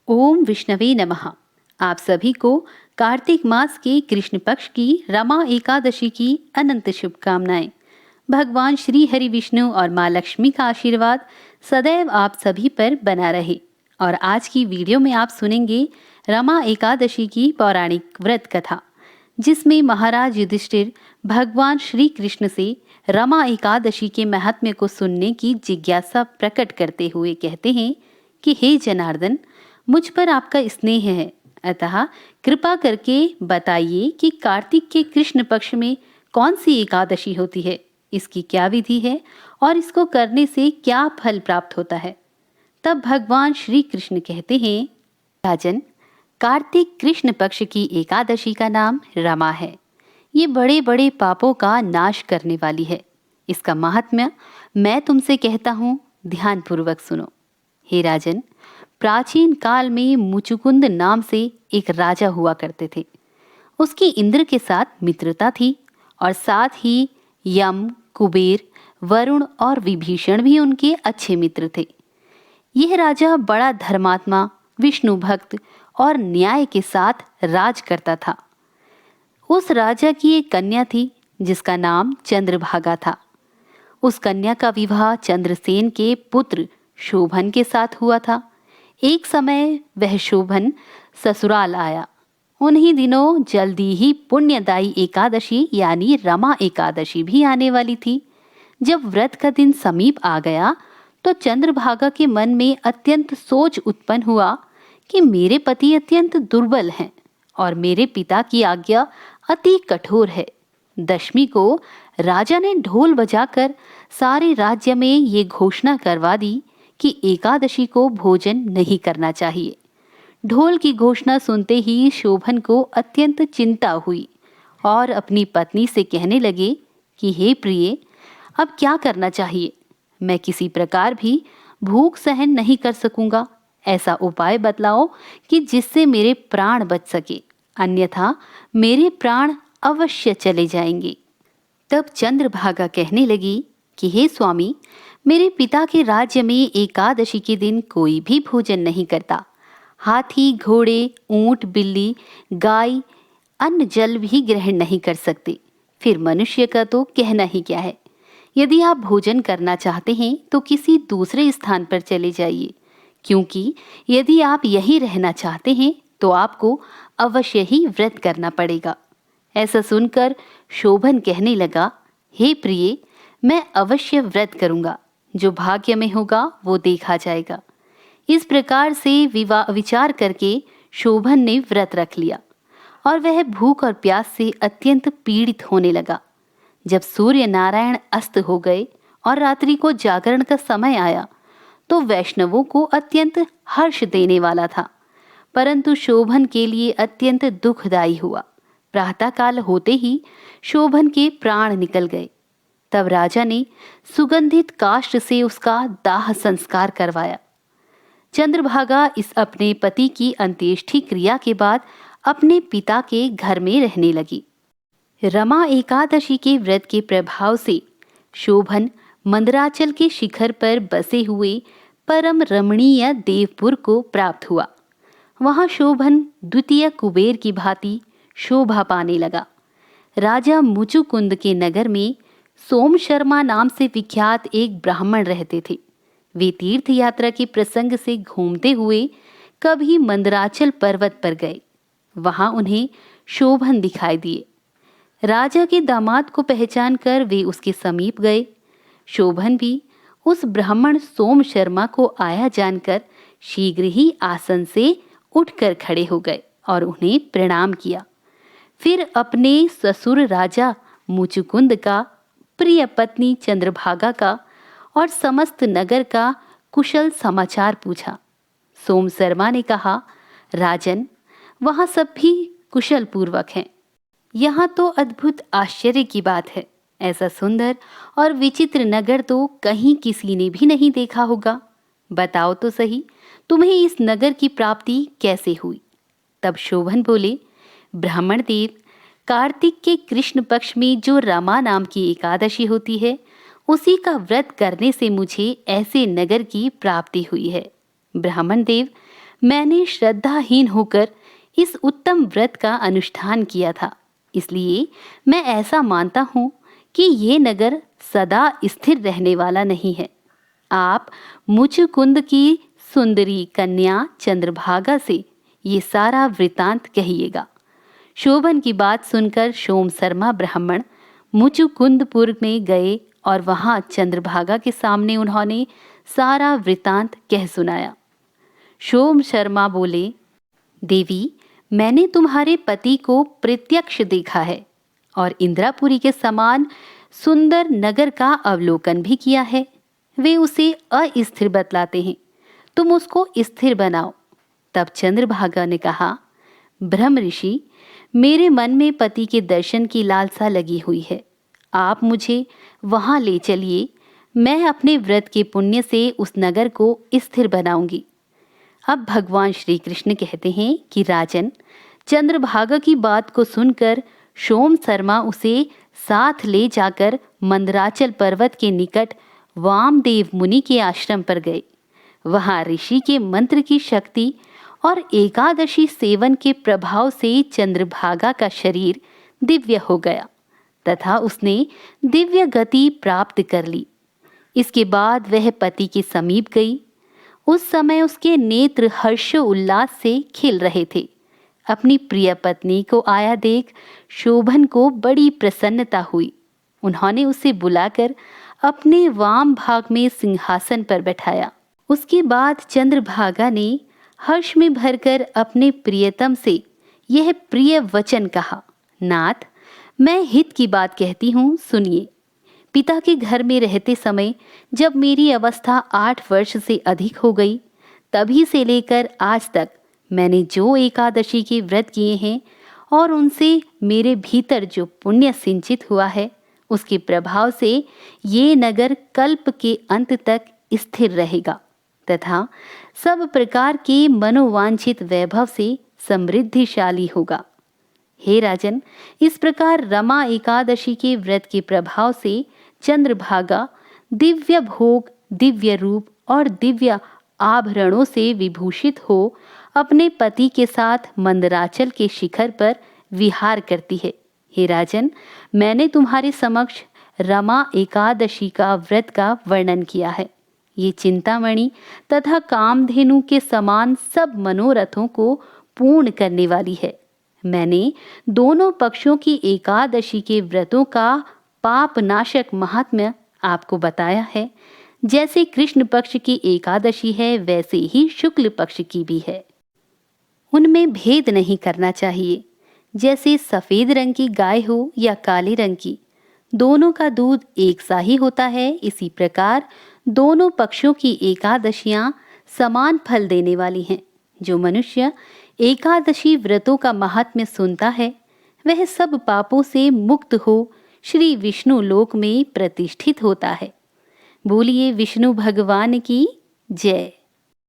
ओम विष्णवे नमः। आप सभी को कार्तिक मास के कृष्ण पक्ष की रमा एकादशी की अनंत शुभकामनाएं। भगवान श्री हरि विष्णु और माँ लक्ष्मी का आशीर्वाद सदैव आप सभी पर बना रहे। और आज की वीडियो में आप सुनेंगे रमा एकादशी की पौराणिक व्रत कथा, जिसमें महाराज युधिष्ठिर भगवान श्री कृष्ण से रमा एकादशी के महात्म्य को सुनने की जिज्ञासा प्रकट करते हुए कहते हैं कि हे जनार्दन, मुझ पर आपका स्नेह है, अतः कृपा करके बताइए कि कार्तिक के कृष्ण पक्ष में कौन सी एकादशी होती है, इसकी क्या विधि है और इसको करने से क्या फल प्राप्त होता है। तब भगवान श्री कृष्ण कहते हैं, राजन, कार्तिक कृष्ण पक्ष की एकादशी का नाम रमा है। ये बड़े बड़े पापों का नाश करने वाली है। इसका महात्म्य मैं तुमसे कहता हूँ, ध्यानपूर्वक सुनो। हे राजन, प्राचीन काल में मुचुकुंद नाम से एक राजा हुआ करते थे। उसकी इंद्र के साथ मित्रता थी और साथ ही यम, कुबेर, वरुण और विभीषण भी उनके अच्छे मित्र थे। यह राजा बड़ा धर्मात्मा, विष्णु भक्त और न्याय के साथ राज करता था। उस राजा की एक कन्या थी जिसका नाम चंद्रभागा था। उस कन्या का विवाह चंद्रसेन के पुत्र शोभन के साथ हुआ था। एक समय वह शोभन ससुराल आया। उन्हीं दिनों जल्दी ही पुण्यदायी एकादशी यानी रमा एकादशी भी आने वाली थी। जब व्रत का दिन समीप आ गया तो चंद्रभागा के मन में अत्यंत सोच उत्पन्न हुआ कि मेरे पति अत्यंत दुर्बल हैं और मेरे पिता की आज्ञा अति कठोर है। दशमी को राजा ने ढोल बजाकर सारे राज्य में ये घोषणा करवा दी कि एकादशी को भोजन नहीं करना चाहिए। ढोल की घोषणा सुनते ही शोभन को अत्यंत चिंता हुई और अपनी पत्नी से कहने लगे कि हे प्रिय, अब क्या करना चाहिए? मैं किसी प्रकार भी भूख सहन नहीं कर सकूंगा। ऐसा उपाय बतलाओ कि जिससे मेरे प्राण बच सके, अन्यथा मेरे प्राण अवश्य चले जाएंगे। तब चंद्रभागा कहने लगी कि हे स्वामी, मेरे पिता के राज्य में एकादशी के दिन कोई भी भोजन नहीं करता। हाथी, घोड़े, ऊंट, बिल्ली, गाय अन्न जल भी ग्रहण नहीं कर सकते। फिर मनुष्य का तो कहना ही क्या है। यदि आप भोजन करना चाहते हैं तो किसी दूसरे स्थान पर चले जाइए, क्योंकि यदि आप यहीं रहना चाहते हैं तो आपको अवश्य ही व्रत करना पड़ेगा। ऐसा सुनकर शोभन कहने लगा, हे प्रिय, मैं अवश्य व्रत करूंगा। जो भाग्य में होगा वो देखा जाएगा। इस प्रकार से विचार करके शोभन ने व्रत रख लिया और वह भूख और प्यास से अत्यंत पीड़ित होने लगा। जब सूर्य नारायण अस्त हो गए और रात्रि को जागरण का समय आया तो वैष्णवों को अत्यंत हर्ष देने वाला था, परंतु शोभन के लिए अत्यंत दुखदायी हुआ। प्रातःकाल होते ही शोभन के प्राण निकल गए। तब राजा ने सुगंधित काष्ठ से उसका दाह संस्कार करवाया। चंद्रभागा इस अपने पति की अंत्येष्टि क्रिया के बाद अपने पिता के घर में रहने लगी। रमा एकादशी के व्रत के प्रभाव से शोभन मंदराचल के शिखर पर बसे हुए परम रमणीय देवपुर को प्राप्त हुआ। वहां शोभन द्वितीय कुबेर की भांति शोभा पाने लगा। राजा मुचुकुंद के नगर में सोम शर्मा नाम से विख्यात एक ब्राह्मण रहते थे। वे तीर्थ यात्रा के प्रसंग से घूमते हुए कभी मंदराचल पर्वत पर गए। वहां उन्हें शोभन दिखाई दिए। राजा के दामाद को पहचान कर वे उसके समीप गए। शोभन भी उस ब्राह्मण सोम शर्मा को आया जानकर शीघ्र ही आसन से उठकर खड़े हो गए और उन्हें प्रणाम किया। फिर अपने ससुर राजा मुचुकुंद का, प्रिय पत्नी चंद्रभागा का और समस्त नगर का कुशल समाचार पूछा। सोम शर्मा ने कहा, राजन, वहां सब भी कुशल पूर्वक हैं। यहाँ तो अद्भुत आश्चर्य की बात है। ऐसा सुंदर और विचित्र नगर तो कहीं किसी ने भी नहीं देखा होगा। बताओ तो सही, तुम्हें इस नगर की प्राप्ति कैसे हुई? तब शोभन बोले, ब्राह्मण देव, कार्तिक के कृष्ण पक्ष में जो रमा नाम की एकादशी होती है, उसी का व्रत करने से मुझे ऐसे नगर की प्राप्ति हुई है। ब्राह्मण देव, मैंने श्रद्धाहीन होकर इस उत्तम व्रत का अनुष्ठान किया था, इसलिए मैं ऐसा मानता हूँ कि ये नगर सदा स्थिर रहने वाला नहीं है। आप मुचुकुंद की सुंदरी कन्या चंद्रभागा से ये सारा वृतांत कहिएगा। शोभन की बात सुनकर सोम शर्मा ब्राह्मण मुचुकुंदपुर में गए और वहां चंद्रभागा के सामने उन्होंने सारा वृतांत कह सुनाया। सोम शर्मा बोले, देवी, मैंने तुम्हारे पति को प्रत्यक्ष देखा है और इंद्रापुरी के समान सुंदर नगर का अवलोकन भी किया है। वे उसे अस्थिर बतलाते हैं, तुम उसको स्थिर बनाओ। तब चंद्रभागा ने कहा, ब्रह्म ऋषि, मेरे मन में पति के दर्शन की लालसा लगी हुई है। आप मुझे वहां ले चलिए, मैं अपने व्रत के पुण्य से उस नगर को स्थिर बनाऊंगी। अब भगवान श्री कृष्ण कहते हैं कि राजन, चंद्रभागा की बात को सुनकर सोम शर्मा उसे साथ ले जाकर मंदराचल पर्वत के निकट वामदेव मुनि के आश्रम पर गए। वहां ऋषि के मंत्र की शक्ति और एकादशी सेवन के प्रभाव से चंद्रभागा का शरीर दिव्य हो गया तथा उसने दिव्य गति प्राप्त कर ली। इसके बाद वह पति के समीप गई। उस समय उसके नेत्र हर्ष उल्लास से खिल रहे थे। अपनी प्रिय पत्नी को आया देख शोभन को बड़ी प्रसन्नता हुई। उन्होंने उसे बुलाकर अपने वाम भाग में सिंहासन पर बैठाया। उसके बाद चंद्रभागा ने हर्ष में भरकर अपने प्रियतम से यह प्रिय वचन कहा, नाथ, मैं हित की बात कहती हूँ, सुनिए। पिता के घर में रहते समय जब मेरी अवस्था 8 वर्ष से अधिक हो गई, तभी से लेकर आज तक मैंने जो एकादशी के व्रत किए हैं और उनसे मेरे भीतर जो पुण्य सिंचित हुआ है, उसके प्रभाव से ये नगर कल्प के अंत तक स्थिर रहेगा तथा सब प्रकार के मनोवांछित वैभव से समृद्धिशाली होगा। हे राजन, इस प्रकार रमा एकादशी के व्रत के प्रभाव से चंद्रभागा दिव्य भोग, दिव्य रूप और दिव्य आभरणों से विभूषित हो अपने पति के साथ मंदराचल के शिखर पर विहार करती है। हे राजन, मैंने तुम्हारे समक्ष रमा एकादशी का व्रत का वर्णन किया है। ये चिंतामणि तथा कामधेनु के समान सब मनोरथों को पूर्ण करने वाली है। मैंने दोनों पक्षों की एकादशी के व्रतों का पाप नाशक महात्म्य आपको बताया है। जैसे कृष्ण पक्ष की एकादशी है, वैसे ही शुक्ल पक्ष की भी है। उनमें भेद नहीं करना चाहिए। जैसे सफ़ेद रंग की गाय हो या काले रंग की, दोनों का दूध एक सा ही होता है। इसी प्रकार दोनों पक्षों की एकादशियां समान फल देने वाली हैं। जो मनुष्य एकादशी व्रतों का महात्म्य सुनता है, वह सब पापों से मुक्त हो श्री विष्णु लोक में प्रतिष्ठित होता है। बोलिए विष्णु भगवान की जय।